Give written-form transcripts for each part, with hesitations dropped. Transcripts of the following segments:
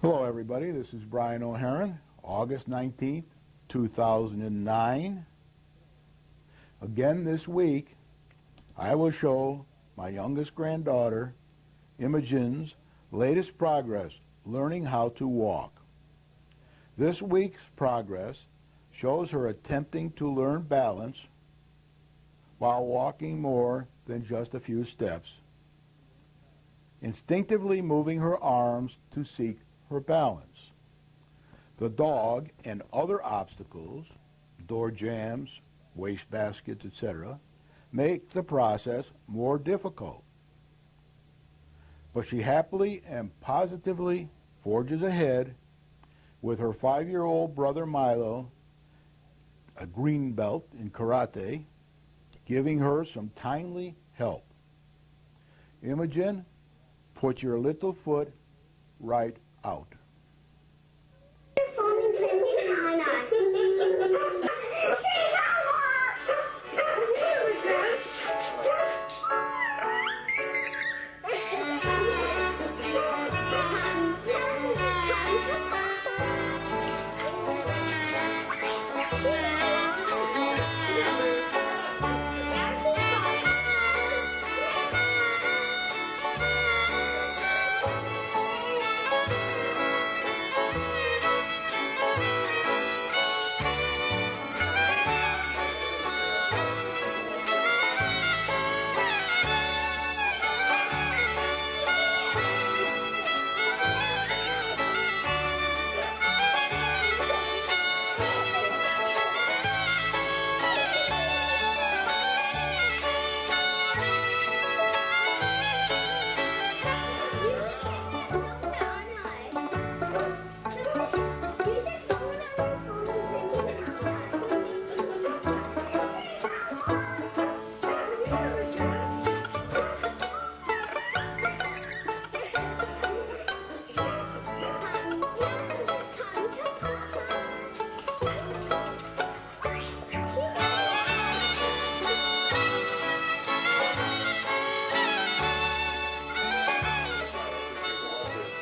Hello everybody, this is Brian O'Haron, August 19th, 2009. Again this week, I will show my youngest granddaughter, Imogen's latest progress learning how to walk. This week's progress shows her attempting to learn balance while walking more than just a few steps, instinctively moving her arms to seek her balance. The dog and other obstacles, door jams, waste baskets, etc., make the process more difficult. But she happily and positively forges ahead with her 5-year-old brother Milo, a green belt in karate, giving her some timely help. Imogen, put your little foot right out.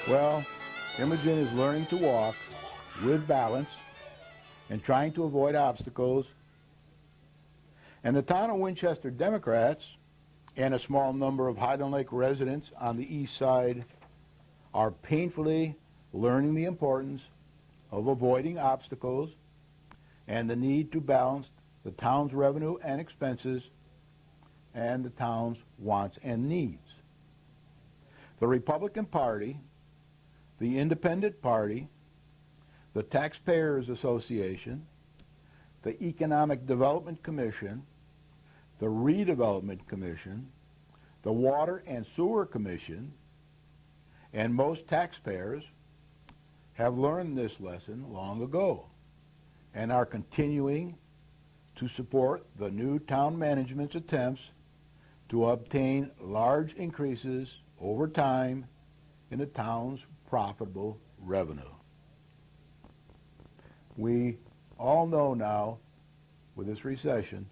Well, Imogen is learning to walk with balance and trying to avoid obstacles. And the town of Winchester Democrats and a small number of Highland Lake residents on the east side are painfully learning the importance of avoiding obstacles and the need to balance the town's revenue and expenses and the town's wants and needs. The Republican Party, the Independent Party, the Taxpayers Association, the Economic Development Commission, the Redevelopment Commission, the Water and Sewer Commission, and most taxpayers have learned this lesson long ago and are continuing to support the new town management's attempts to obtain large increases over time in the town's profitable revenue. We all know now, with this recession,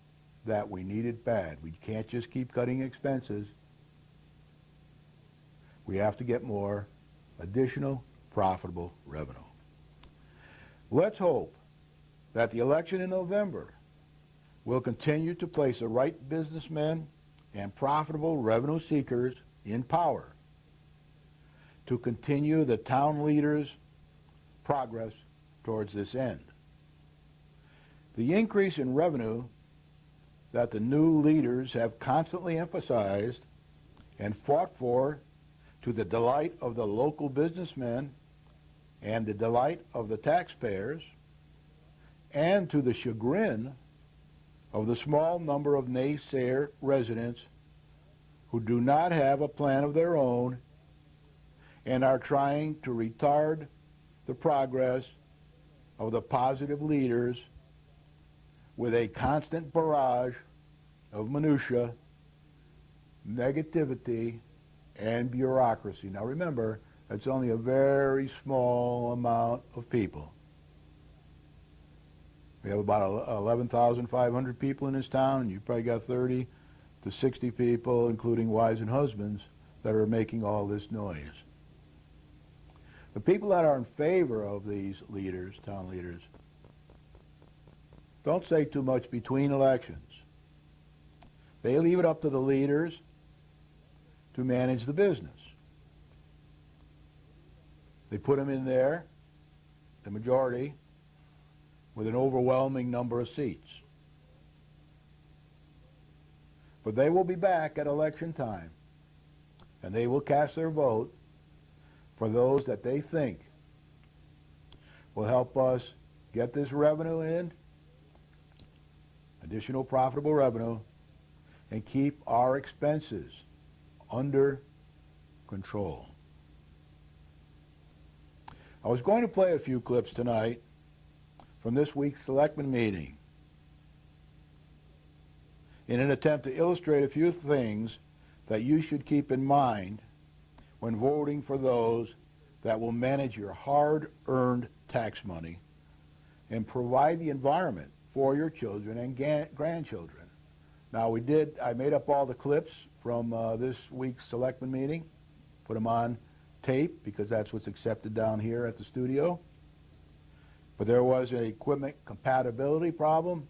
that we need it bad. We can't just keep cutting expenses. We have to get more additional profitable revenue. Let's hope that the election in November will continue to place the right businessmen and profitable revenue seekers in power to continue the town leaders' progress towards this end. The increase in revenue that the new leaders have constantly emphasized and fought for, to the delight of the local businessmen and the delight of the taxpayers, and to the chagrin of the small number of naysayer residents who do not have a plan of their own and are trying to retard the progress of the positive leaders with a constant barrage of minutia, negativity, and bureaucracy. Now remember, it's only a very small amount of people. We have about 11,500 people in this town, and you've probably got 30 to 60 people, including wives and husbands, that are making all this noise. The people that are in favor of these leaders, town leaders, don't say too much between elections. They leave it up to the leaders to manage the business. They put them in there, the majority, with an overwhelming number of seats. But they will be back at election time, and they will cast their vote for those that they think will help us get this revenue in, additional profitable revenue, and keep our expenses under control. I was going to play a few clips tonight from this week's selectmen meeting in an attempt to illustrate a few things that you should keep in mind when voting for those that will manage your hard-earned tax money and provide the environment for your children and grandchildren. Now I made up all the clips from this week's selectmen meeting, put them on tape because that's what's accepted down here at the studio. But there was an equipment compatibility problem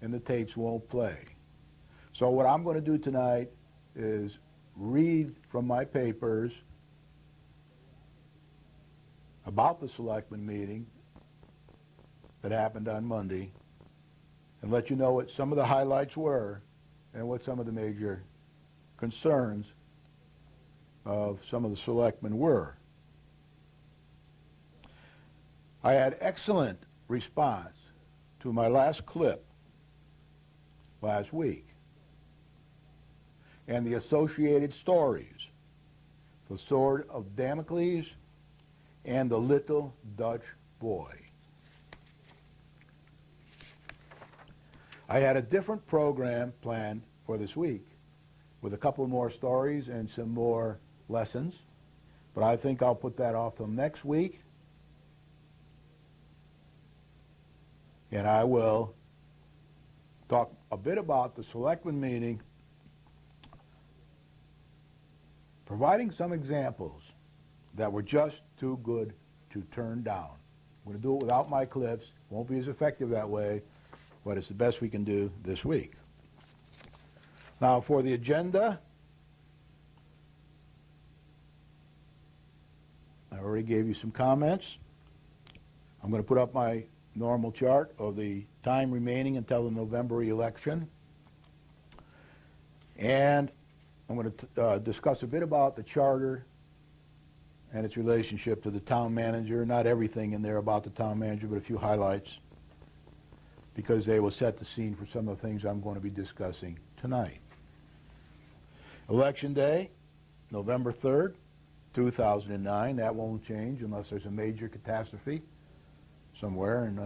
and the tapes won't play. So what I'm going to do tonight is read from my papers about the selectmen meeting that happened on Monday and let you know what some of the highlights were and what some of the major concerns of some of the selectmen were. I had excellent response to my last clip last week and the associated stories, the sword of Damocles and the little Dutch boy. I had a different program planned for this week with a couple more stories and some more lessons, but I think I'll put that off till next week, and I will talk a bit about the selectmen meeting, providing some examples that were just too good to turn down. I'm going to do it without my clips. Won't be as effective that way, but it's the best we can do this week. Now for the agenda, I already gave you some comments. I'm going to put up my normal chart of the time remaining until the November election. And I'm going to discuss a bit about the charter and its relationship to the town manager. Not everything in there about the town manager, but a few highlights, because they will set the scene for some of the things I'm going to be discussing tonight. Election Day, November 3rd, 2009. That won't change unless there's a major catastrophe somewhere in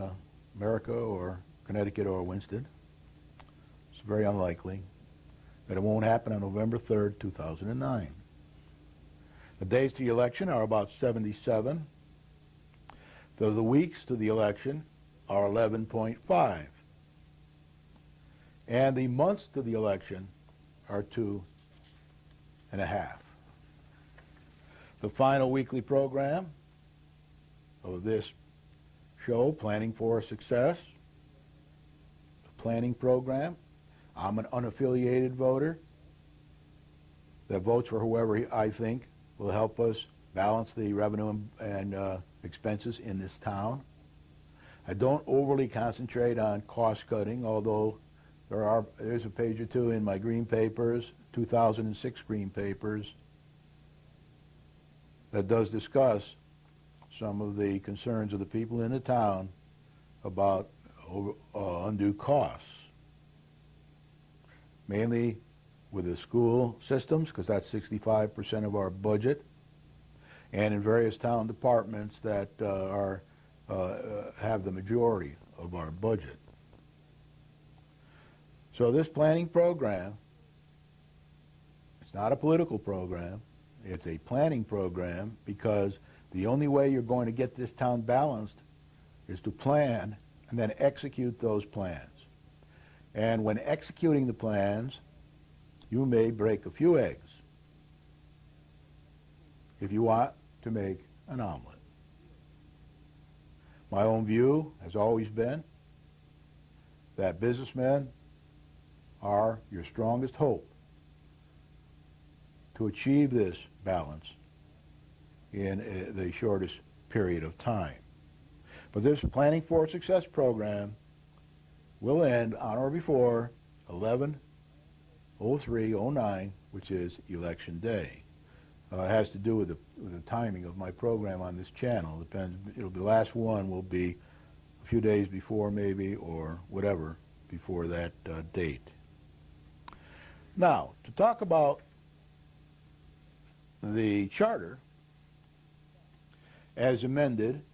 America or Connecticut or Winston. It's very unlikely that it won't happen on November 3rd, 2009. The days to the election are about 77. So the weeks to the election are 11.5. And the months to the election are 2.5. The final weekly program of this show, Planning for Success, the planning program. I'm an unaffiliated voter that votes for whoever I think will help us balance the revenue and expenses in this town. I don't overly concentrate on cost cutting, although there's a page or two in my green papers, 2006 green papers, that does discuss some of the concerns of the people in the town about undue costs, mainly with the school systems, because that's 65% of our budget, and in various town departments that have the majority of our budget. So this planning program, it's not a political program, it's a planning program, because the only way you're going to get this town balanced is to plan and then execute those plans. And when executing the plans, you may break a few eggs if you want to make an omelet. My own view has always been that businessmen are your strongest hope to achieve this balance in the shortest period of time. But this Planning for Success program will end on or before 11/03/09, which is Election Day. It has to do with the timing of my program on this channel. Depends. The last one will be a few days before, maybe, or whatever before that date. Now, to talk about the charter as amended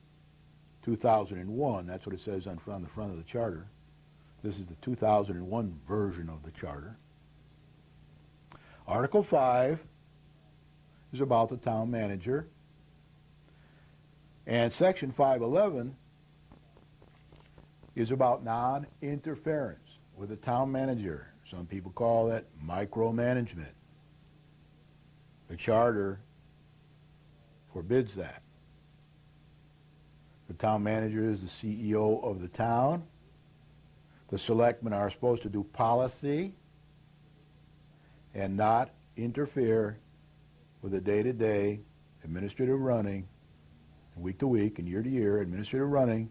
2001, that's what it says on the front of the charter. This is the 2001 version of the charter. Article 5 is about the town manager, and Section 511 is about non-interference with the town manager. Some people call that micromanagement. The charter forbids that. The town manager is the CEO of the town. The selectmen are supposed to do policy and not interfere with the day-to-day administrative running, week-to-week and year-to-year administrative running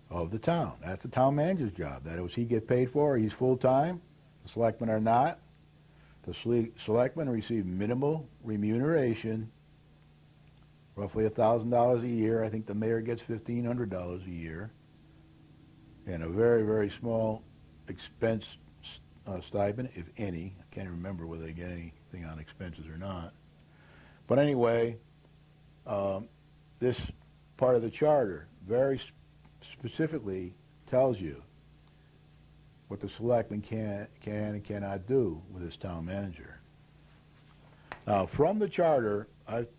of the town. That's the town manager's job. That is, he get paid for, he's full-time. The selectmen are not. The selectmen receive minimal remuneration, roughly $1,000 a year. I think the mayor gets $1,500 a year, and a very, very small expense stipend, if any. I can't remember whether they get anything on expenses or not. But anyway, this part of the charter very specifically tells you what the selectmen can and cannot do with this town manager. Now, from the charter, I've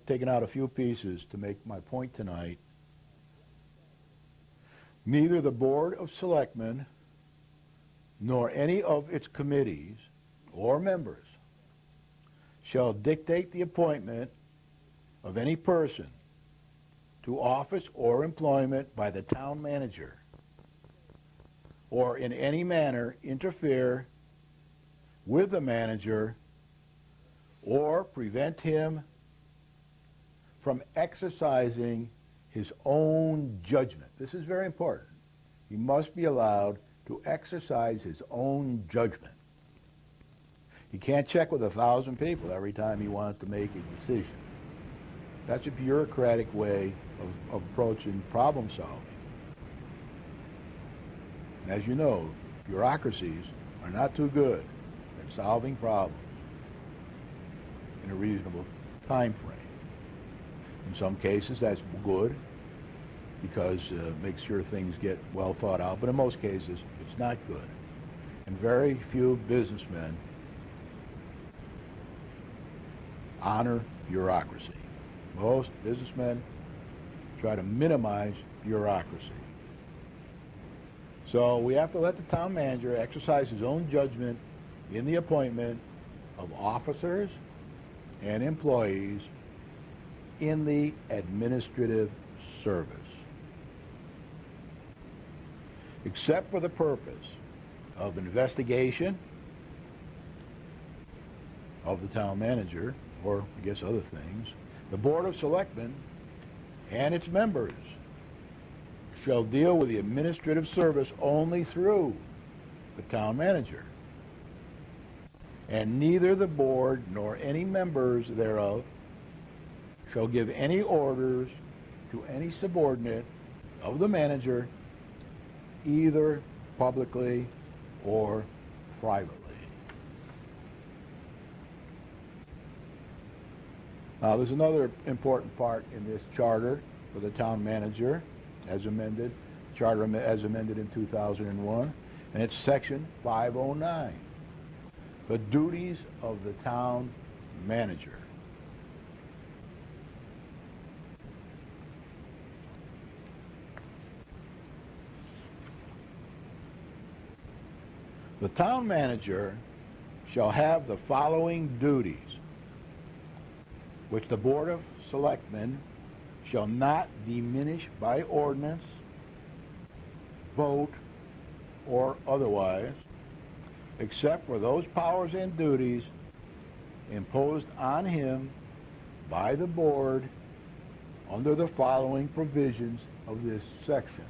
taken out a few pieces to make my point tonight. Neither the Board of Selectmen nor any of its committees or members shall dictate the appointment of any person to office or employment by the town manager, or in any manner interfere with the manager or prevent him from exercising his own judgment. This is very important. He must be allowed to exercise his own judgment. He can't check with 1,000 people every time he wants to make a decision. That's a bureaucratic way of approaching problem solving. And as you know, bureaucracies are not too good at solving problems in a reasonable time frame. In some cases, that's good because it makes sure things get well thought out, but in most cases, it's not good. And very few businessmen honor bureaucracy. Most businessmen try to minimize bureaucracy. So we have to let the town manager exercise his own judgment in the appointment of officers and employees in the administrative service, except for the purpose of investigation of the town manager, or I guess other things. The Board of Selectmen and its members shall deal with the administrative service only through the town manager, and neither the board nor any members thereof shall give any orders to any subordinate of the manager, either publicly or privately. Now, there's another important part in this charter for the town manager, as amended, charter as amended in 2001, and it's Section 509, the duties of the town manager. The town manager shall have the following duties, which the Board of Selectmen shall not diminish by ordinance, vote, or otherwise, except for those powers and duties imposed on him by the board under the following provisions of this section.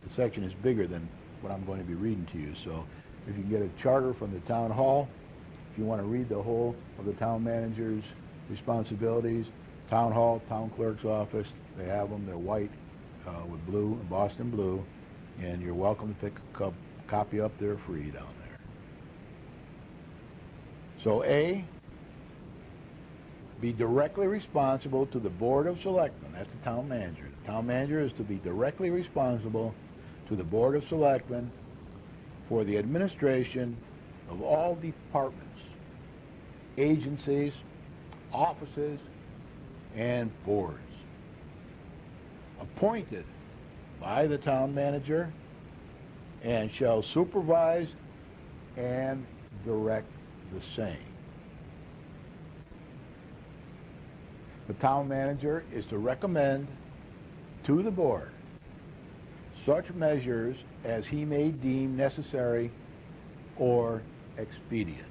The section is bigger than what I'm going to be reading to you, so if you can get a charter from the town hall, if you want to read the whole of the town manager's responsibilities, town hall, town clerk's office, they have them, they're white with blue, Boston blue, and you're welcome to pick a copy up there free down there. So A, be directly responsible to the Board of Selectmen. That's the town manager. The town manager is to be directly responsible to the Board of Selectmen for the administration of all departments, agencies, offices, and boards appointed by the town manager and shall supervise and direct the same. The town manager is to recommend to the board such measures as he may deem necessary or expedient.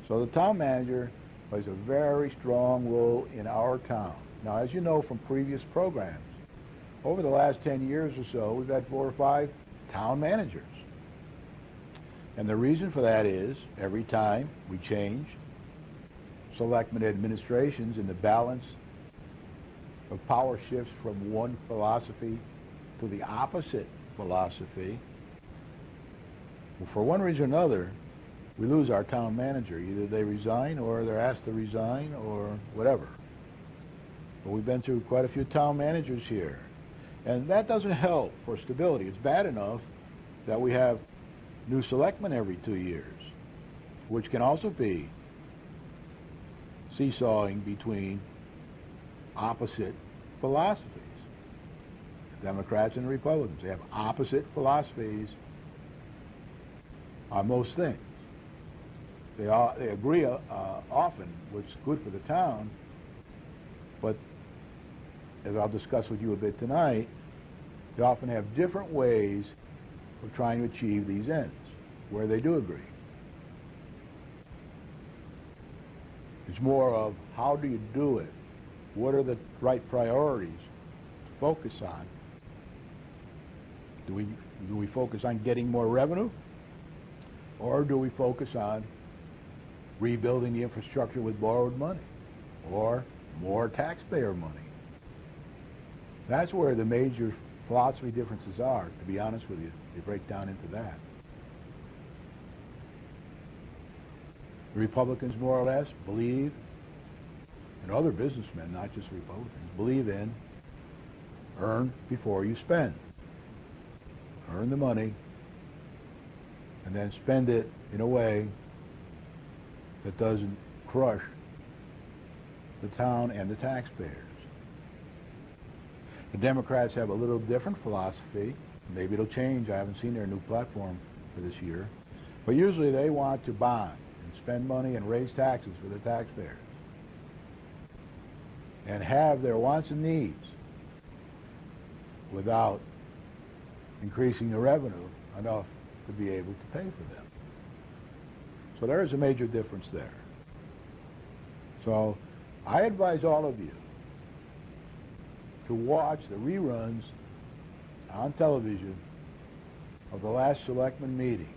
So the town manager plays a very strong role in our town. Now, as you know from previous programs, over the last 10 years or so, we've had 4 or 5 town managers. And the reason for that is every time we change selectmen administrations and the balance of power shifts from one philosophy to the opposite philosophy, well, for one reason or another, we lose our town manager. Either they resign or they're asked to resign or whatever. But we've been through quite a few town managers here. And that doesn't help for stability. It's bad enough that we have new selectmen every 2 years, which can also be seesawing between opposite philosophies. Democrats and Republicans, they have opposite philosophies on most things. They agree often what's good for the town, but as I'll discuss with you a bit tonight, they often have different ways of trying to achieve these ends, where they do agree. It's more of how do you do it? What are the right priorities to focus on? Do we focus on getting more revenue? Or do we focus on rebuilding the infrastructure with borrowed money? Or more taxpayer money? That's where the major philosophy differences are, to be honest with you. They break down into that. The Republicans, more or less, believe, and other businessmen, not just Republicans, believe in earn before you spend. Earn the money and then spend it in a way that doesn't crush the town and the taxpayers. The Democrats have a little different philosophy. Maybe it'll change. I haven't seen their new platform for this year. But usually they want to bond and spend money and raise taxes for the taxpayers and have their wants and needs without increasing the revenue enough to be able to pay for them. So there is a major difference there. So I advise all of you to watch the reruns on television of the last selectman meeting.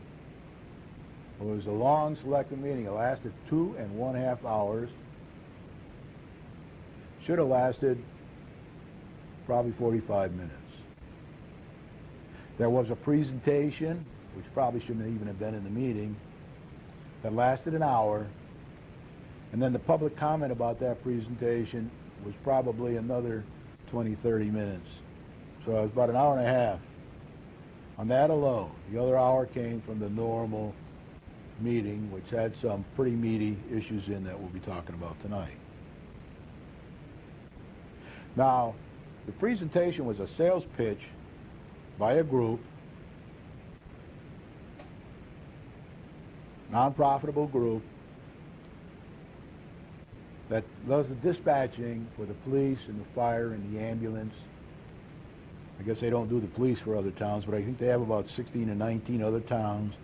It was a long selectman meeting. It lasted 2.5 hours. Should have lasted probably 45 minutes. There was a presentation, which probably shouldn't even have been in the meeting, that lasted an hour. And then the public comment about that presentation was probably another 20, 30 minutes. So it was about an hour and a half on that alone. The other hour came from the normal meeting, which had some pretty meaty issues in that we'll be talking about tonight. Now, the presentation was a sales pitch by a group, non-profitable group, that does the dispatching for the police and the fire and the ambulance. I guess they don't do the police for other towns, but I think they have about 16 or 19 other towns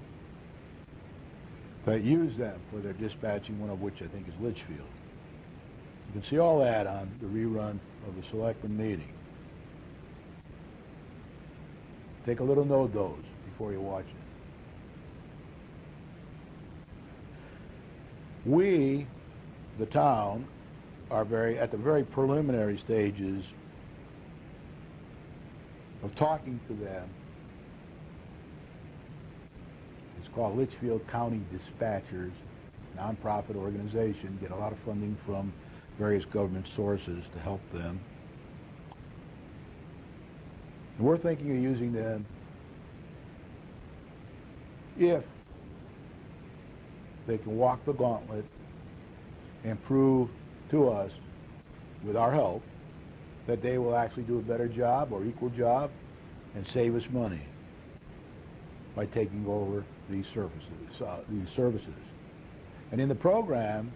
that use them for their dispatching, one of which I think is Litchfield. You can see all that on the rerun of the selectmen meeting. Take a little note of those before you watch it. We, the town, are at the very preliminary stages of talking to them. It's called Litchfield County Dispatchers, nonprofit organization, get a lot of funding from various government sources to help them. And we're thinking of using them if they can walk the gauntlet and prove to us, with our help, that they will actually do a better job or equal job and save us money by taking over these services. And in the program,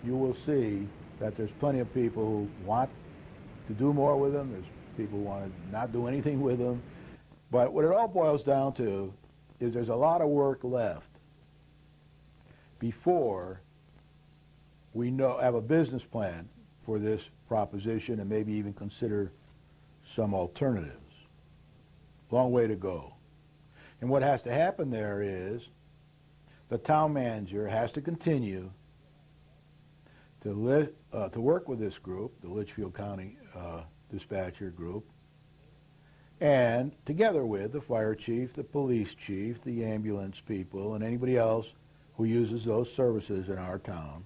you will see that there's plenty of people who want to do more with them. There's people who want to not do anything with them. But what it all boils down to is there's a lot of work left before we have a business plan for this proposition and maybe even consider some alternatives. Long way to go. And what has to happen there is the town manager has to continue to work with this group, the Litchfield County Dispatcher Group, and together with the fire chief, the police chief, the ambulance people, and anybody else who uses those services in our town,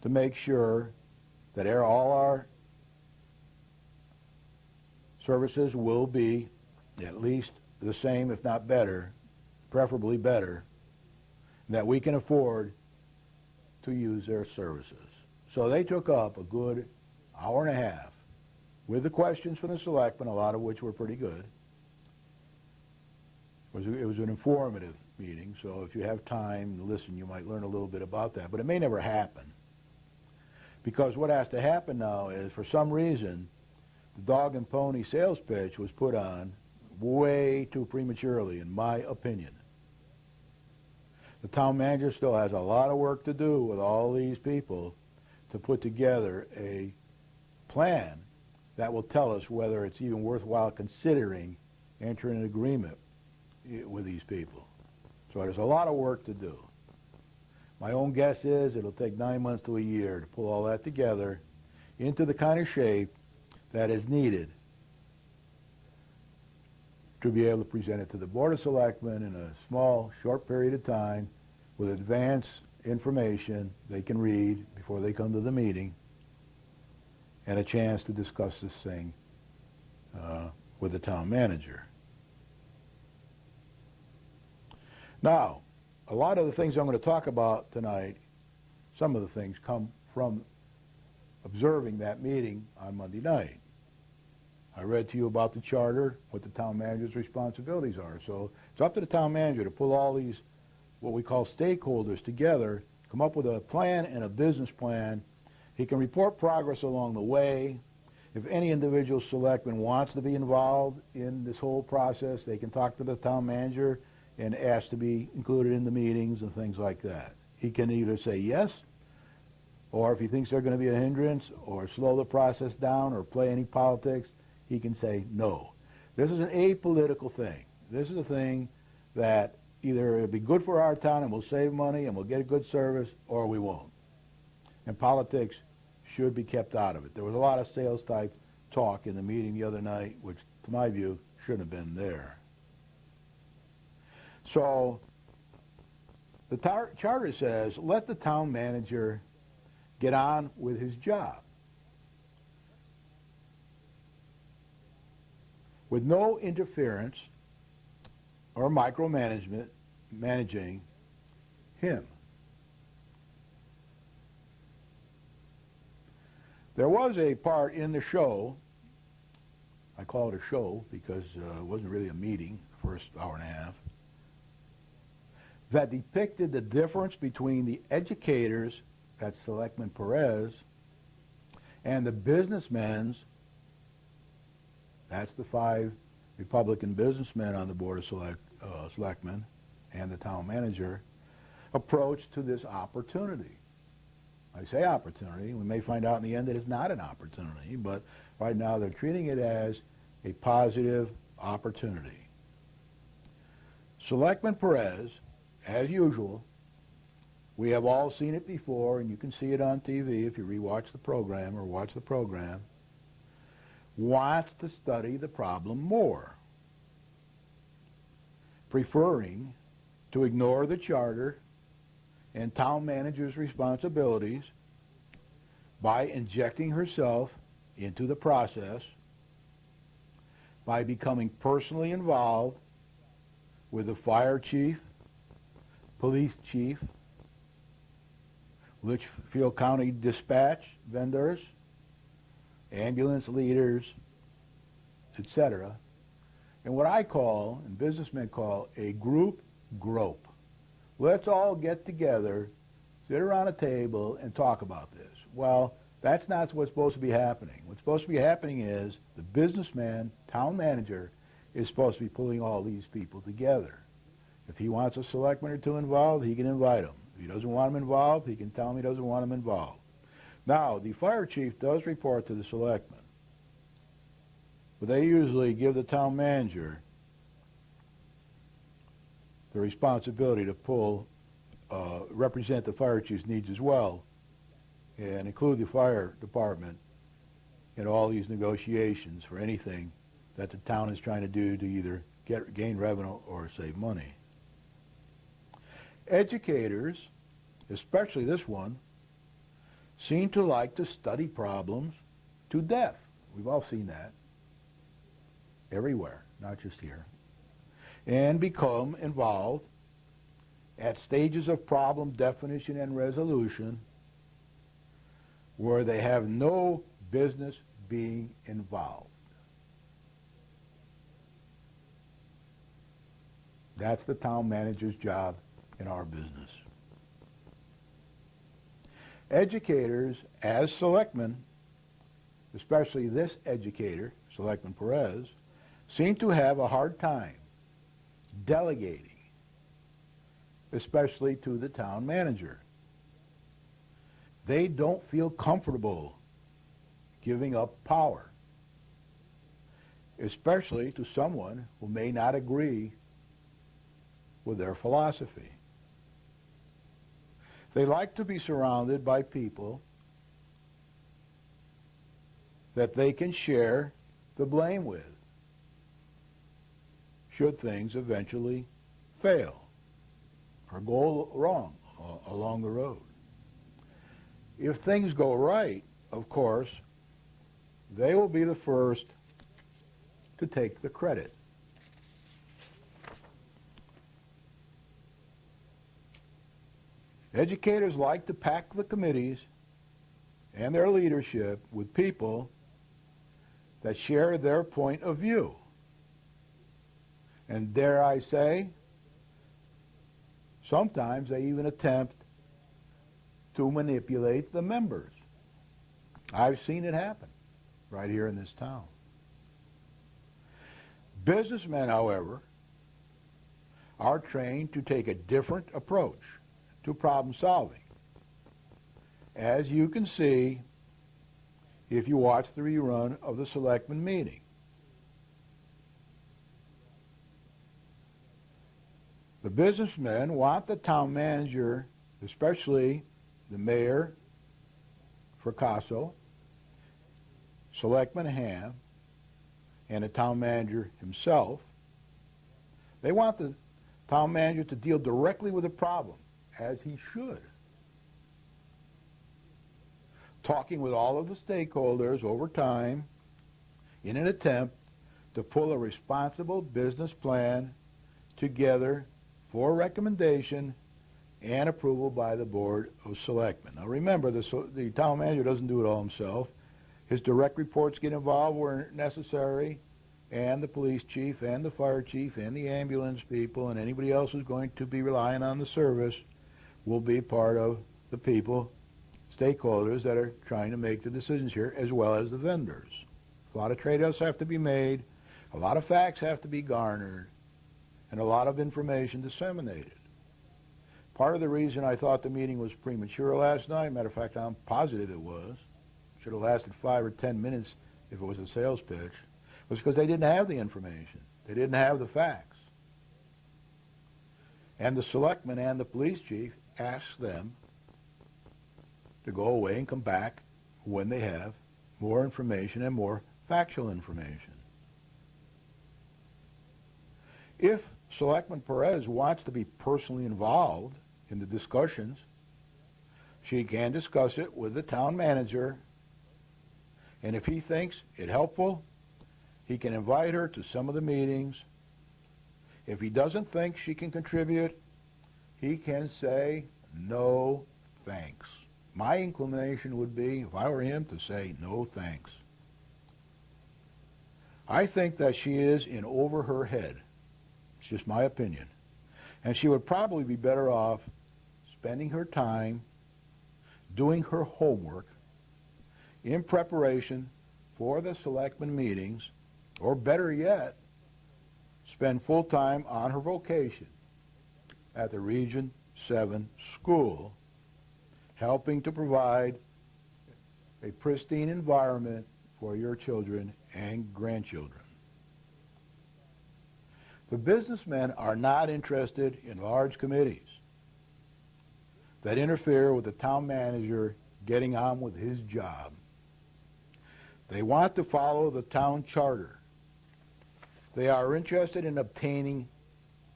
to make sure that all our services will be at least the same, if not better, preferably better, that we can afford to use their services. So they took up a good hour and a half with the questions from the selectmen, a lot of which were pretty good. It was an informative meeting, so if you have time to listen, you might learn a little bit about that. But it may never happen. Because what has to happen now is, for some reason, the dog and pony sales pitch was put on way too prematurely, in my opinion. The town manager still has a lot of work to do with all these people to put together a plan that will tell us whether it's even worthwhile considering entering an agreement with these people. So there's a lot of work to do. My own guess is it'll take 9 months to a year to pull all that together into the kind of shape that is needed to be able to present it to the Board of Selectmen in a small, short period of time with advance information they can read before they come to the meeting, and a chance to discuss this thing with the town manager. Now, a lot of the things I'm going to talk about tonight, some of the things come from observing that meeting on Monday night. I read to you about the charter, what the town manager's responsibilities are. So it's up to the town manager to pull all these, what we call stakeholders, together, come up with a plan and a business plan. He can report progress along the way. If any individual selectman wants to be involved in this whole process, they can talk to the town manager and ask to be included in the meetings and things like that. He can either say yes, or if he thinks they're going to be a hindrance or slow the process down or play any politics, he can say no. This is an apolitical thing. This is a thing that either it'll be good for our town and we'll save money and we'll get a good service, or we won't. And politics should be kept out of it. There was a lot of sales type talk in the meeting the other night, which to my view shouldn't have been there. So the charter says, let the town manager get on with his job with no interference or micromanagement managing him. There was a part in the show, I call it a show because it wasn't really a meeting, the first hour and a half, that depicted the difference between the educators that's Selectman Perez, and the businessmen's, that's the 5 Republican businessmen on the Board of Selectmen and the town manager, approach to this opportunity. I say opportunity. We may find out in the end that it's not an opportunity, but right now they're treating it as a positive opportunity. Selectman Perez, as usual, we have all seen it before, and you can see it on TV if you rewatch the program or watch the program, wants to study the problem more, preferring to ignore the charter and town manager's responsibilities by injecting herself into the process, by becoming personally involved with the fire chief, police chief, Litchfield County dispatch vendors, ambulance leaders, etc., and what I call, and businessmen call, a group grope. Let's all get together, sit around a table, and talk about this. Well, that's not what's supposed to be happening. What's supposed to be happening is the businessman, town manager, is supposed to be pulling all these people together. If he wants a selectman or two involved, he can invite them. If he doesn't want them involved, he can tell him he doesn't want them involved. Now, the fire chief does report to the selectmen, but they usually give the town manager the responsibility to represent the fire chief's needs as well, and include the fire department in all these negotiations for anything that the town is trying to do to either gain revenue or save money. Educators, especially this one, seem to like to study problems to death. We've all seen that everywhere, not just here, and become involved at stages of problem definition and resolution where they have no business being involved. That's the town manager's job in our business. Educators, as selectmen, especially this educator, Selectman Perez, seem to have a hard time delegating, especially to the town manager. They don't feel comfortable giving up power, especially to someone who may not agree with their philosophy. They like to be surrounded by people that they can share the blame with should things eventually fail or go wrong along the road. If things go right, of course, they will be the first to take the credit. Educators like to pack the committees and their leadership with people that share their point of view. And dare I say, sometimes they even attempt to manipulate the members. I've seen it happen right here in this town. Businessmen, however, are trained to take a different approach to problem solving. As you can see if you watch the rerun of the selectmen meeting. The businessmen want the town manager, especially the mayor, Fracasso, Selectman Ham, and the town manager himself. They want the town manager to deal directly with the problem, as he should, talking with all of the stakeholders over time in an attempt to pull a responsible business plan together for recommendation and approval by the Board of Selectmen. Now remember, the town manager doesn't do it all himself. His direct reports get involved where necessary, and the police chief and the fire chief and the ambulance people and anybody else who's going to be relying on the service will be part of the people stakeholders that are trying to make the decisions here, as well as the vendors. A lot of trade-offs have to be made, a lot of facts have to be garnered, and a lot of information disseminated. Part of the reason I thought the meeting was premature last night, matter of fact, I'm positive it was, should have lasted 5 or 10 minutes if it was a sales pitch, was because they didn't have the information. They didn't have the facts. And the selectman and the police chief asked them to go away and come back when they have more information and more factual information. If Selectman Perez wants to be personally involved in the discussions, she can discuss it with the town manager, and if he thinks it helpful, he can invite her to some of the meetings. If he doesn't think she can contribute, he can say no thanks. My inclination would be, if I were him, to say no thanks. I think that she is in over her head. It's just my opinion. And she would probably be better off spending her time doing her homework in preparation for the selectmen meetings, or better yet, spend full time on her vocation at the Region 7 school, helping to provide a pristine environment for your children and grandchildren. The businessmen are not interested in large committees that interfere with the town manager getting on with his job. They want to follow the town charter. They are interested in obtaining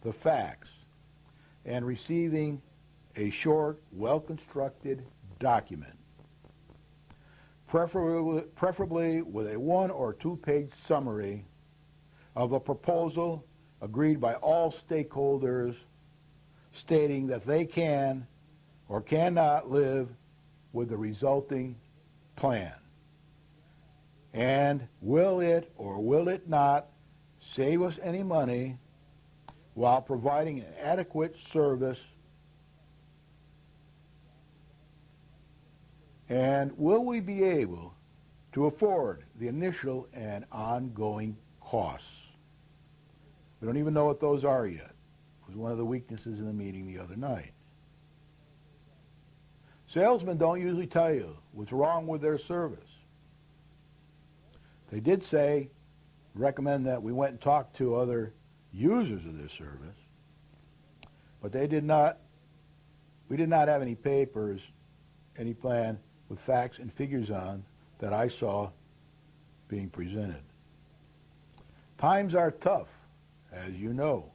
the facts and receiving a short, well-constructed document, preferably with a 1 or 2 page summary of a proposal agreed by all stakeholders, stating that they can or cannot live with the resulting plan. And will it or will it not save us any money while providing an adequate service? And will we be able to afford the initial and ongoing costs? We don't even know what those are yet. It was one of the weaknesses in the meeting the other night. Salesmen don't usually tell you what's wrong with their service. They did say, recommend that we went and talked to other users of this service, but we did not have any papers, any plan with facts and figures on that I saw being presented. Times are tough, as you know.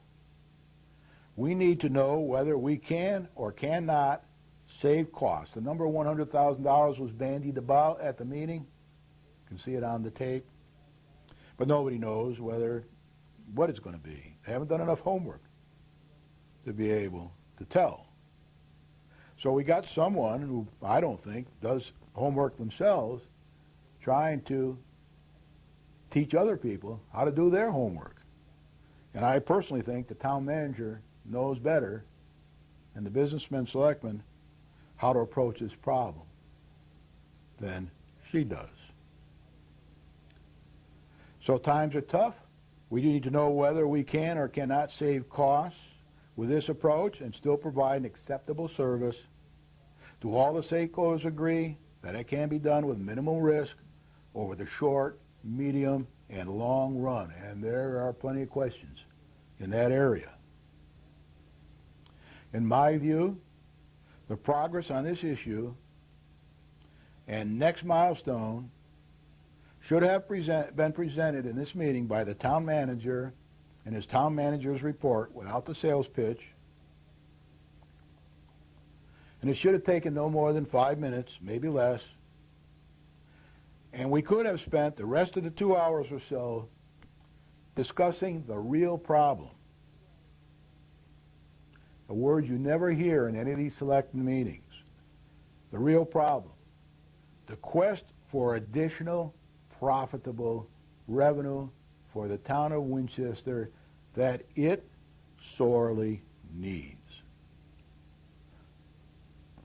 We need to know whether we can or cannot save costs. The number $100,000 was bandied about at the meeting. You can see it on the tape. But nobody knows what it's going to be. They haven't done enough homework to be able to tell. So we got someone who I don't think does homework themselves trying to teach other people how to do their homework. And I personally think the town manager knows better and the businessmen selectmen how to approach this problem than she does. So times are tough. We need to know whether we can or cannot save costs with this approach and still provide an acceptable service. Do all the stakeholders agree that it can be done with minimal risk over the short, medium, and long run? And there are plenty of questions in that area. In my view, the progress on this issue and next milestone should have been presented in this meeting by the town manager in his town manager's report without the sales pitch. And it should have taken no more than 5 minutes, maybe less. And we could have spent the rest of the 2 hours or so discussing the real problem. A word you never hear in any of these select meetings. The real problem. The quest for additional profitable revenue for the town of Winchester that it sorely needs.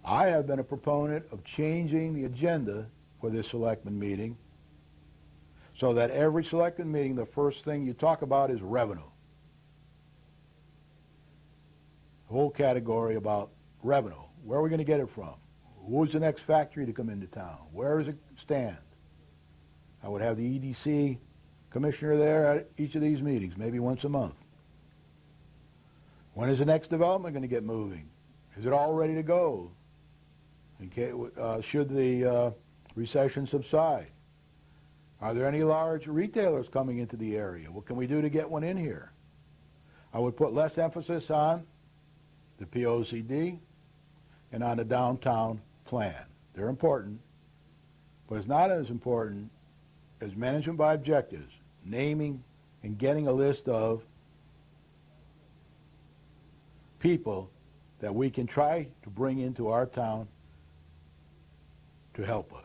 I have been a proponent of changing the agenda for this selectmen meeting so that every selectmen meeting, the first thing you talk about is revenue. The whole category about revenue. Where are we going to get it from? Who's the next factory to come into town? Where does it stand? I would have the EDC commissioner there at each of these meetings, maybe once a month. When is the next development going to get moving? Is it all ready to go? Should the recession subside? Are there any large retailers coming into the area? What can we do to get one in here? I would put less emphasis on the POCD and on the downtown plan. They're important, but it's not as important as management by objectives, naming and getting a list of people that we can try to bring into our town to help us.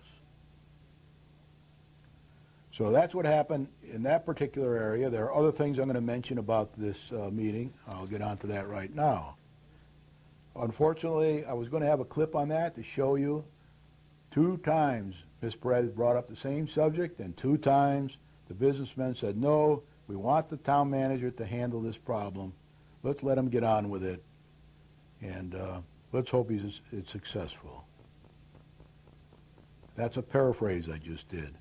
So that's what happened in that particular area. There are other things I'm going to mention about this meeting. I'll get onto that right now. Unfortunately, I was going to have a clip on that to show you 2 times Ms. Perez brought up the same subject, and 2 times the businessmen said, no, we want the town manager to handle this problem. Let's let him get on with it, and let's hope it's successful. That's a paraphrase I just did.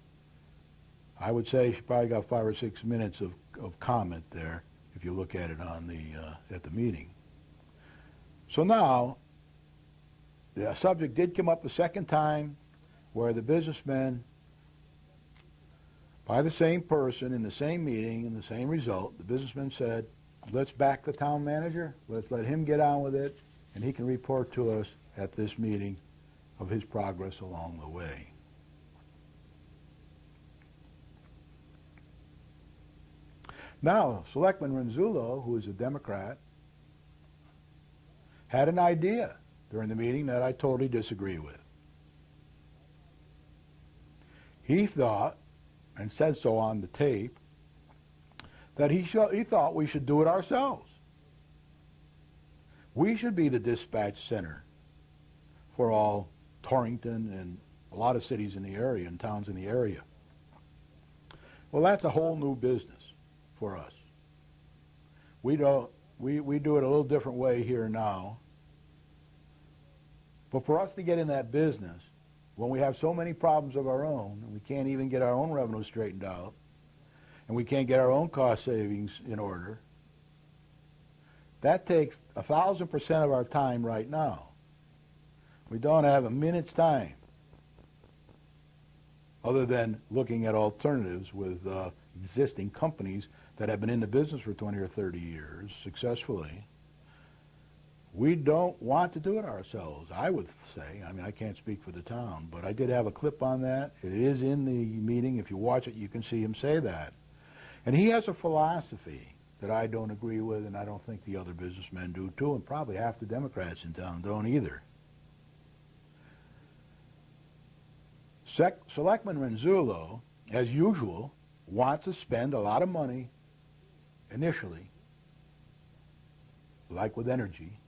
I would say she probably got 5 or 6 minutes of comment there if you look at it on the at the meeting. So now, the subject did come up a second time where the businessmen, by the same person in the same meeting and the same result, the businessman said, let's back the town manager, let's let him get on with it, and he can report to us at this meeting of his progress along the way. Now, Selectman Renzullo, who is a Democrat, had an idea during the meeting that I totally disagree with. He thought, and said so on the tape, that he thought we should do it ourselves. We should be the dispatch center for all Torrington and a lot of cities in the area and towns in the area. Well, that's a whole new business for us. We do it a little different way here now. But for us to get in that business, when we have so many problems of our own, and we can't even get our own revenue straightened out, and we can't get our own cost savings in order, that takes 1,000% of our time right now. We don't have a minute's time other than looking at alternatives with existing companies that have been in the business for 20 or 30 years successfully. We don't want to do it ourselves, I would say. I mean, I can't speak for the town, but I did have a clip on that. It is in the meeting. If you watch it, you can see him say that. And he has a philosophy that I don't agree with, and I don't think the other businessmen do too, and probably half the Democrats in town don't either. Selectman Renzullo, as usual, wants to spend a lot of money initially, like with energy.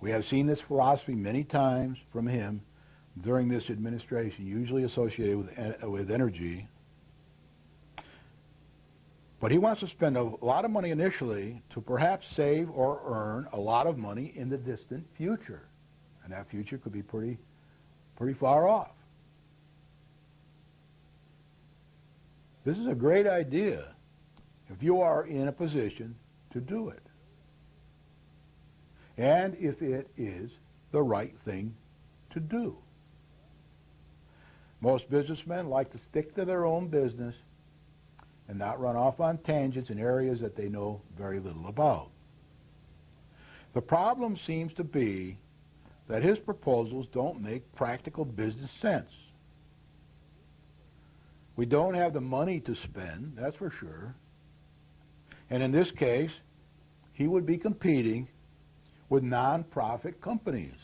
We have seen this philosophy many times from him during this administration, usually associated with energy. But he wants to spend a lot of money initially to perhaps save or earn a lot of money in the distant future. And that future could be pretty far off. This is a great idea if you are in a position to do it. And if it is the right thing to do. Most businessmen like to stick to their own business and not run off on tangents in areas that they know very little about. The problem seems to be that his proposals don't make practical business sense. We don't have the money to spend, that's for sure. And in this case, he would be competing with non-profit companies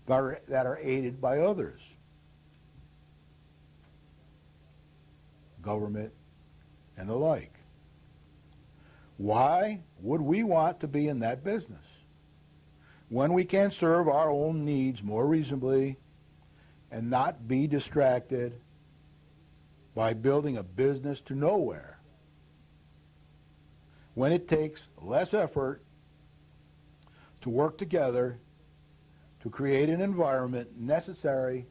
that are aided by others. Government and the like. Why would we want to be in that business? when we can serve our own needs more reasonably and not be distracted by building a business to nowhere, when it takes less effort to work together to create an environment necessary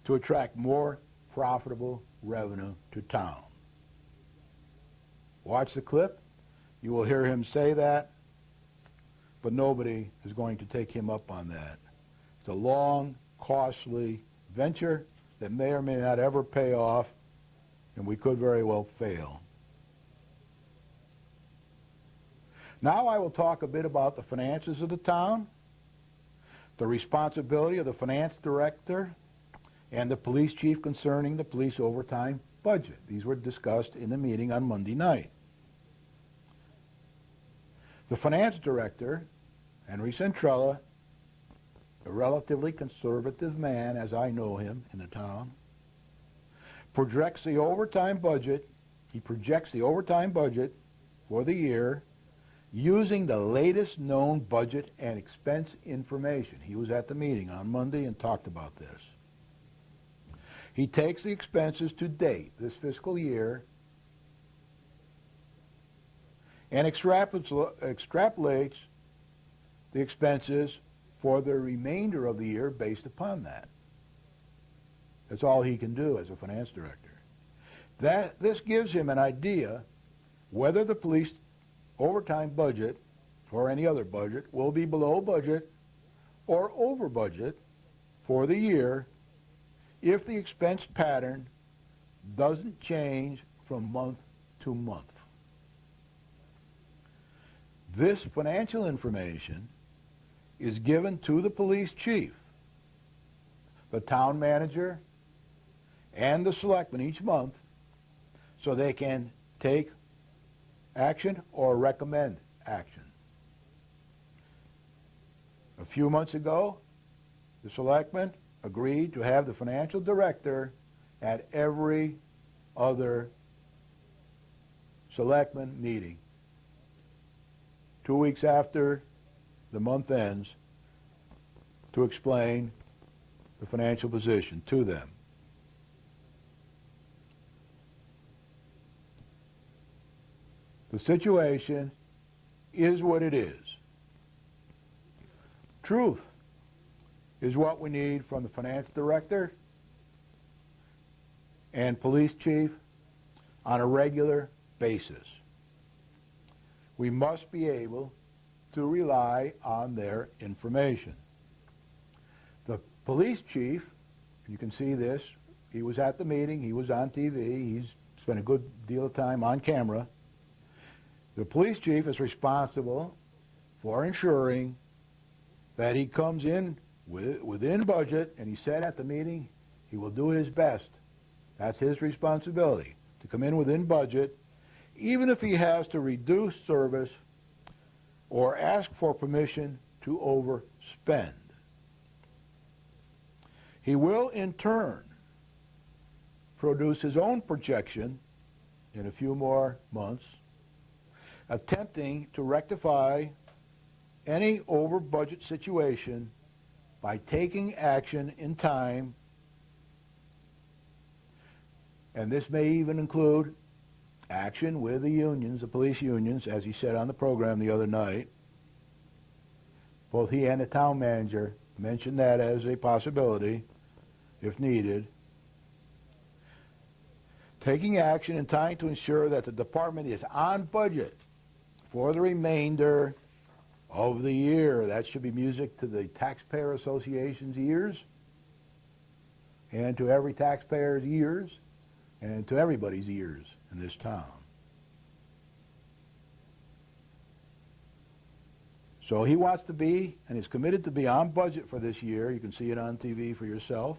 to attract more profitable revenue to town. Watch the clip. You will hear him say that, but nobody is going to take him up on that. It's a long, costly venture that may or may not ever pay off, and we could very well fail. Now I will talk a bit about the finances of the town, the responsibility of the finance director, and the police chief concerning the police overtime budget. These were discussed in the meeting on Monday night. The finance director, Henry Centrella, a relatively conservative man as I know him in the town, projects the overtime budget. He projects the overtime budget for the year using the latest known budget and expense information. He was at the meeting on Monday and talked about this. He takes the expenses to date, this fiscal year, and extrapolates the expenses for the remainder of the year based upon that. That's all he can do as a finance director. This gives him an idea whether the police overtime budget or any other budget will be below budget or over budget for the year if the expense pattern doesn't change from month to month. This financial information is given to the police chief, the town manager, and the selectmen each month so they can take action or recommend action. A few months ago, the selectmen agreed to have the financial director at every other selectmen meeting. 2 weeks after the month ends, to explain the financial position to them. The situation is what it is. Truth is what we need from the finance director and police chief on a regular basis. We must be able to rely on their information. The police chief, you can see this, he was at the meeting, he was on TV, he's spent a good deal of time on camera. The police chief is responsible for ensuring that he comes in within budget, and he said at the meeting he will do his best. That's his responsibility, to come in within budget, even if he has to reduce service or ask for permission to overspend. He will, in turn, produce his own projection in a few more months, attempting to rectify any over-budget situation by taking action in time, and this may even include action with the unions, the police unions, as he said on the program the other night. Both he and the town manager mentioned that as a possibility, if needed. Taking action in time to ensure that the department is on budget for the remainder of the year. That should be music to the Taxpayer Association's ears, and to every taxpayer's ears, and to everybody's ears in this town. So he wants to be, and is committed to be, on budget for this year. You can see it on TV for yourself,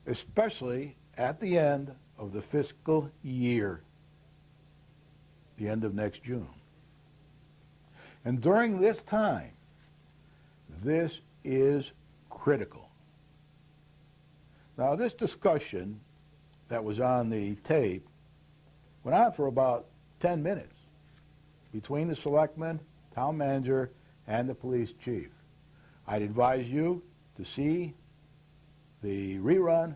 especially at the end of the fiscal year, the end of next June. And during this time, this is critical. Now, this discussion that was on the tape went on for about 10 minutes between the selectmen, town manager, and the police chief. I'd advise you to see the rerun.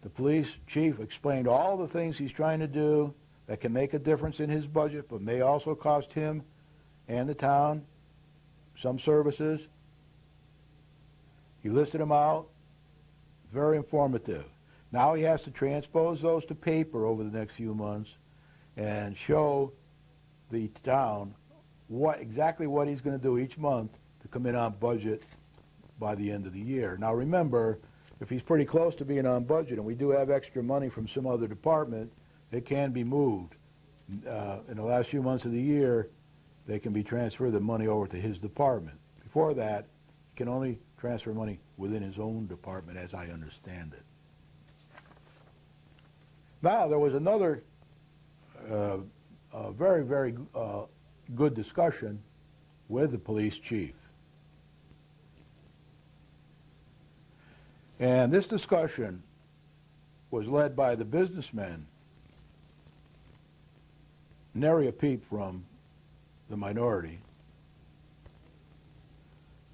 The police chief explained all the things he's trying to do that can make a difference in his budget, but may also cost him and the town some services. He listed them out. Very informative. Now he has to transpose those to paper over the next few months and show the town exactly what he's going to do each month to come in on budget by the end of the year. Now remember, if he's pretty close to being on budget and we do have extra money from some other department, it can be moved. In the last few months of the year, they can be transferred the money over to his department. Before that, he can only transfer money within his own department, as I understand it. Now, there was another very, very good discussion with the police chief. And this discussion was led by the businessmen, nary a peep from the minority.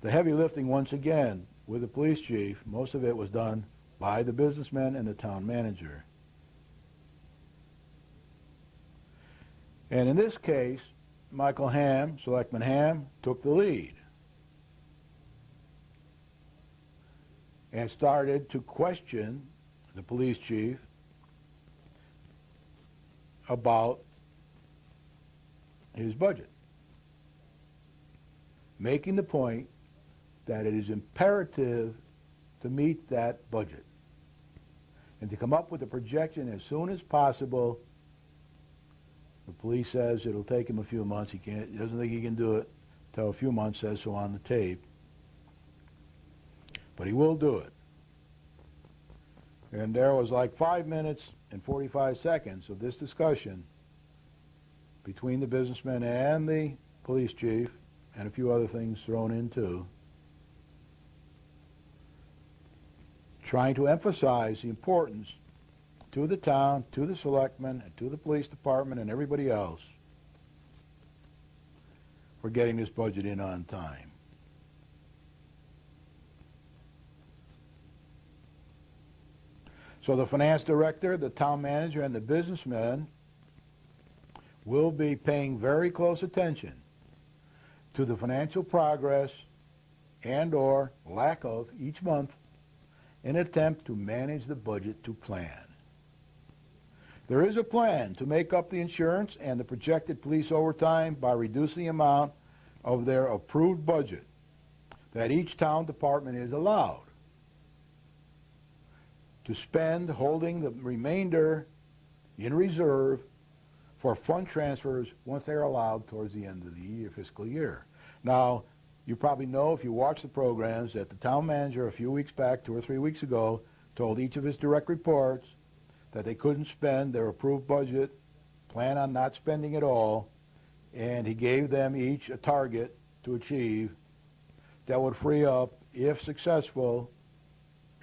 The heavy lifting, once again, with the police chief, most of it was done by the businessmen and the town manager. And in this case, Michael Ham, Selectman Ham, took the lead and started to question the police chief about his budget, making the point that it is imperative to meet that budget and to come up with a projection as soon as possible. The police says it'll take him a few months. He doesn't think he can do it until a few months, says so on the tape. But he will do it. And there was like 5 minutes and 45 seconds of this discussion between the businessmen and the police chief, and a few other things thrown in too, trying to emphasize the importance to the town, to the selectmen, and to the police department and everybody else for getting this budget in on time. So the finance director, the town manager, and the businessmen will be paying very close attention to the financial progress and or lack of each month in an attempt to manage the budget to plan. There is a plan to make up the insurance and the projected police overtime by reducing the amount of their approved budget that each town department is allowed to spend, holding the remainder in reserve for fund transfers once they're allowed towards the end of the fiscal year. Now, you probably know if you watch the programs that the town manager a few weeks back, 2 or 3 weeks ago, told each of his direct reports that they couldn't spend their approved budget, plan on not spending it all, and he gave them each a target to achieve that would free up, if successful,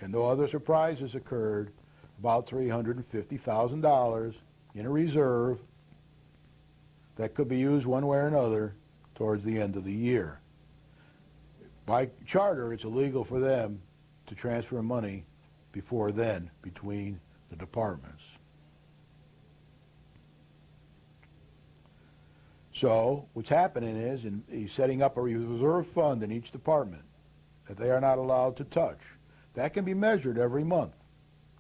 and no other surprises occurred, about $350,000 in a reserve that could be used one way or another towards the end of the year. By charter, it's illegal for them to transfer money before then between the departments. So what's happening is he's setting up a reserve fund in each department that they are not allowed to touch. That can be measured every month.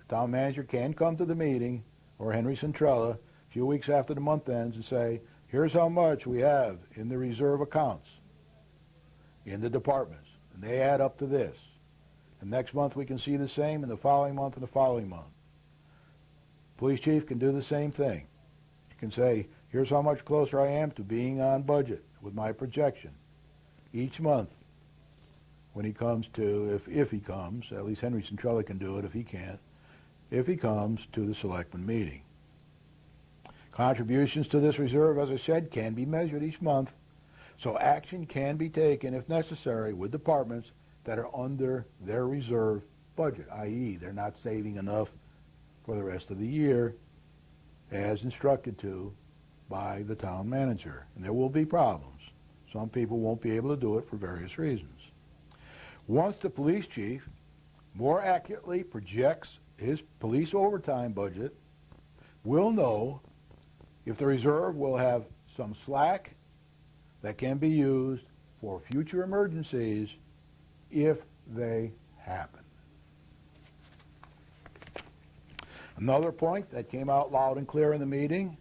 The town manager can come to the meeting, or Henry Centrella, a few weeks after the month ends, and say, here's how much we have in the reserve accounts in the departments, and they add up to this. And next month we can see the same, and the following month, and the following month. Police chief can do the same thing. He can say, here's how much closer I am to being on budget with my projection each month when he comes to, if he comes, at least Henry Centrella can do it if he can't, if he comes to the selectmen meeting. Contributions to this reserve, as I said, can be measured each month, so action can be taken if necessary with departments that are under their reserve budget, i.e. they're not saving enough for the rest of the year as instructed to by the town manager. And there will be problems. Some people won't be able to do it for various reasons. Once the police chief more accurately projects his police overtime budget, we'll know if the reserve will have some slack that can be used for future emergencies if they happen. Another point that came out loud and clear in the meeting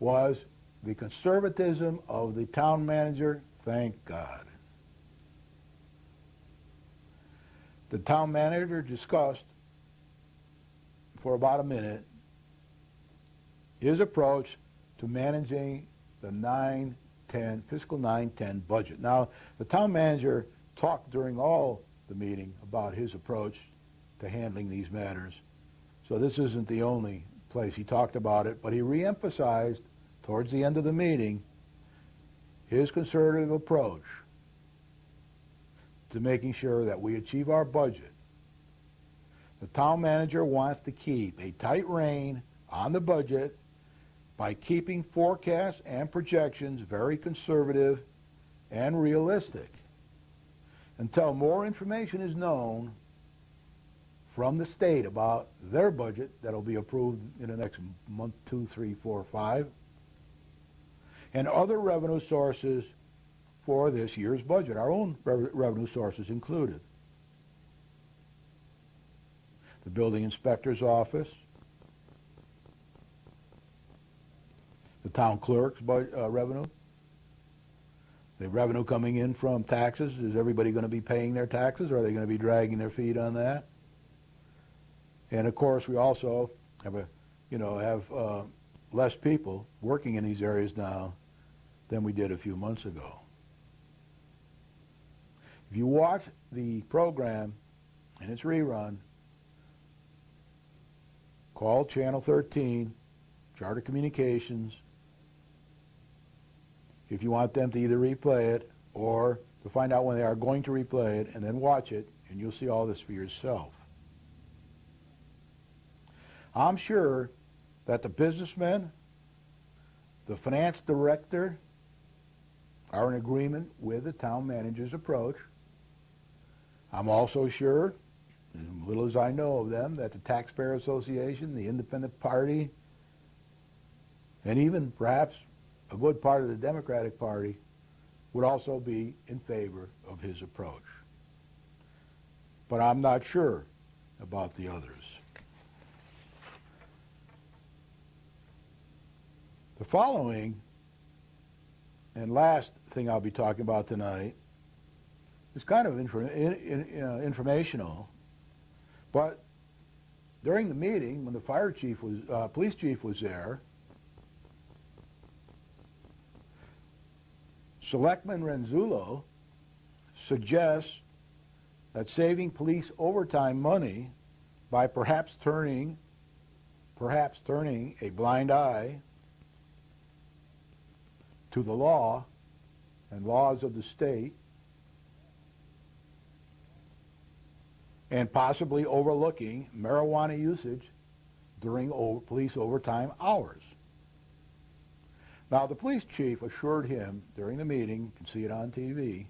was the conservatism of the town manager, thank God. The town manager discussed for about a minute his approach to managing the fiscal 9-10 budget. Now, the town manager talked during all the meeting about his approach to handling these matters. So this isn't the only place he talked about it, but he reemphasized towards the end of the meeting his conservative approach to making sure that we achieve our budget. The town manager wants to keep a tight rein on the budget by keeping forecasts and projections very conservative and realistic until more information is known from the state about their budget that'll be approved in the next month, 2, 3, 4, 5, and other revenue sources for this year's budget, our own revenue sources included. The building inspector's office, the town clerk's revenue, the revenue coming in from taxes. Is everybody going to be paying their taxes, or are they going to be dragging their feet on that? And of course, we also have less people working in these areas now than we did a few months ago. If you watch the program and its rerun called Channel 13, Charter Communications, if you want them to either replay it or to find out when they are going to replay it, and then watch it, and you'll see all this for yourself. I'm sure that the businessmen, the finance director, are in agreement with the town manager's approach. I'm also sure, as little as I know of them, that the Taxpayer Association, the Independent Party, and even perhaps a good part of the Democratic Party would also be in favor of his approach. But I'm not sure about the others. The following and last thing I'll be talking about tonight is kind of informational, but during the meeting, when the police chief was there, Selectman Renzullo suggests that saving police overtime money by perhaps turning a blind eye to the law and laws of the state, and possibly overlooking marijuana usage during police overtime hours. Now, the police chief assured him during the meeting, you can see it on TV,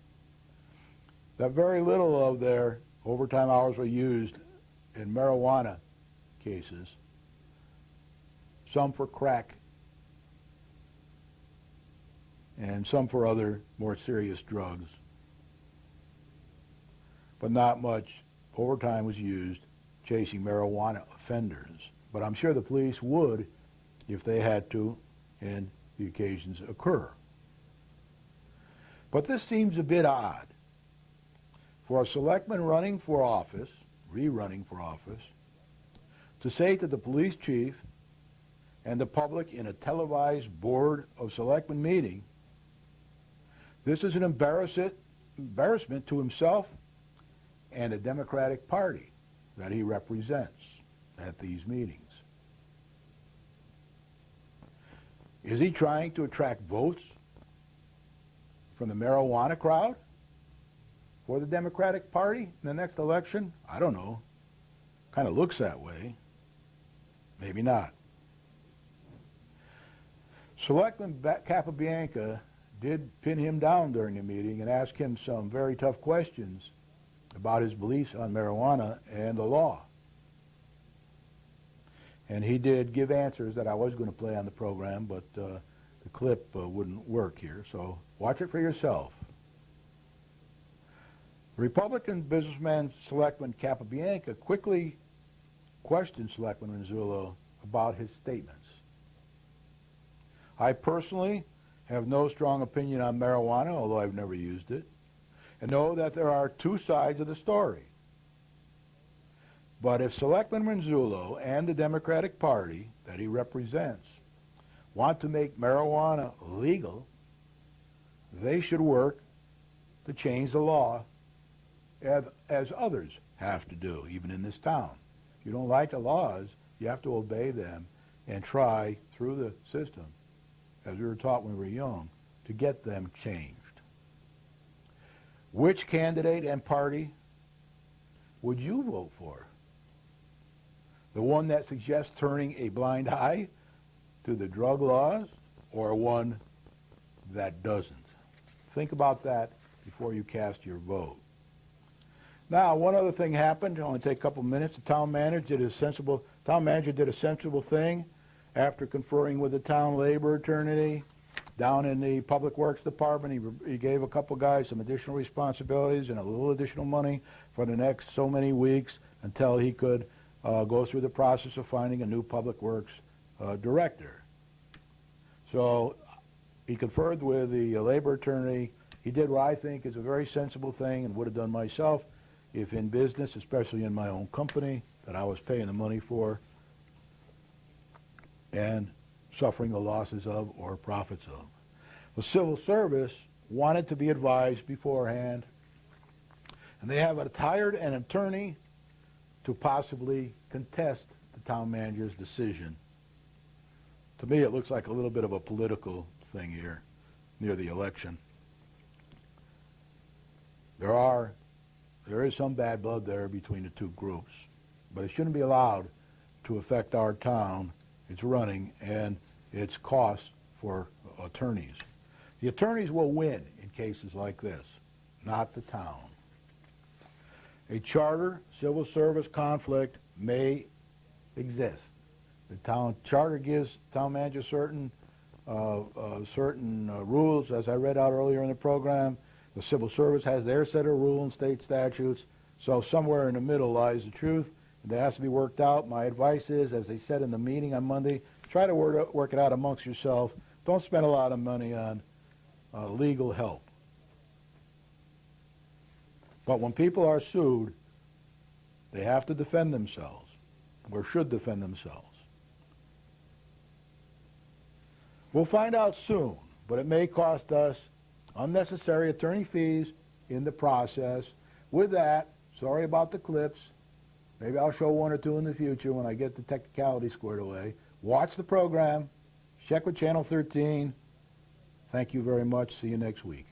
that very little of their overtime hours were used in marijuana cases, some for crack, and some for other more serious drugs. But not much overtime was used chasing marijuana offenders. But I'm sure the police would if they had to, and the occasions occur. But this seems a bit odd for a selectman running for office, rerunning for office, to say to the police chief and the public in a televised Board of Selectmen meeting, this is an embarrassment to himself and the Democratic Party that he represents at these meetings. Is he trying to attract votes from the marijuana crowd for the Democratic Party in the next election? I don't know. Kind of looks that way. Maybe not. Selectman Capabianca did pin him down during the meeting and ask him some very tough questions about his beliefs on marijuana and the law. And he did give answers that I was going to play on the program, but the clip wouldn't work here, so watch it for yourself. Republican businessman Selectman Capabianca quickly questioned Selectman Rinzullo about his statements. I personally have no strong opinion on marijuana, although I've never used it, and know that there are two sides of the story. But if Selectman Rinzullo and the Democratic Party that he represents want to make marijuana legal, they should work to change the law as others have to do, even in this town. If you don't like the laws, you have to obey them and try through the system, as we were taught when we were young, to get them changed. Which candidate and party would you vote for? The one that suggests turning a blind eye to the drug laws, or one that doesn't? Think about that before you cast your vote. Now, one other thing happened. It'll only take a couple minutes. The town manager did a sensible thing after conferring with the town labor attorney down in the Public Works Department. He gave a couple guys some additional responsibilities and a little additional money for the next so many weeks until he could go through the process of finding a new Public Works director. So he conferred with the labor attorney. He did what I think is a very sensible thing and would have done myself if in business, especially in my own company that I was paying the money for and suffering the losses of or profits of. The civil service wanted to be advised beforehand, and they have hired an attorney to possibly contest the town manager's decision. To me, it looks like a little bit of a political thing here near the election. There is some bad blood there between the two groups, but it shouldn't be allowed to affect our town, its running, and its costs for attorneys. The attorneys will win in cases like this, not the town. A charter civil service conflict may exist. The town charter gives town manager certain rules, as I read out earlier in the program. The civil service has their set of rules and state statutes. So somewhere in the middle lies the truth. That has to be worked out. My advice is, as they said in the meeting on Monday, try to work it out amongst yourself. Don't spend a lot of money on legal help. But when people are sued, they have to defend themselves, or should defend themselves. We'll find out soon, but it may cost us unnecessary attorney fees in the process. With that, sorry about the clips. Maybe I'll show one or two in the future when I get the technicality squared away. Watch the program. Check with Channel 13. Thank you very much. See you next week.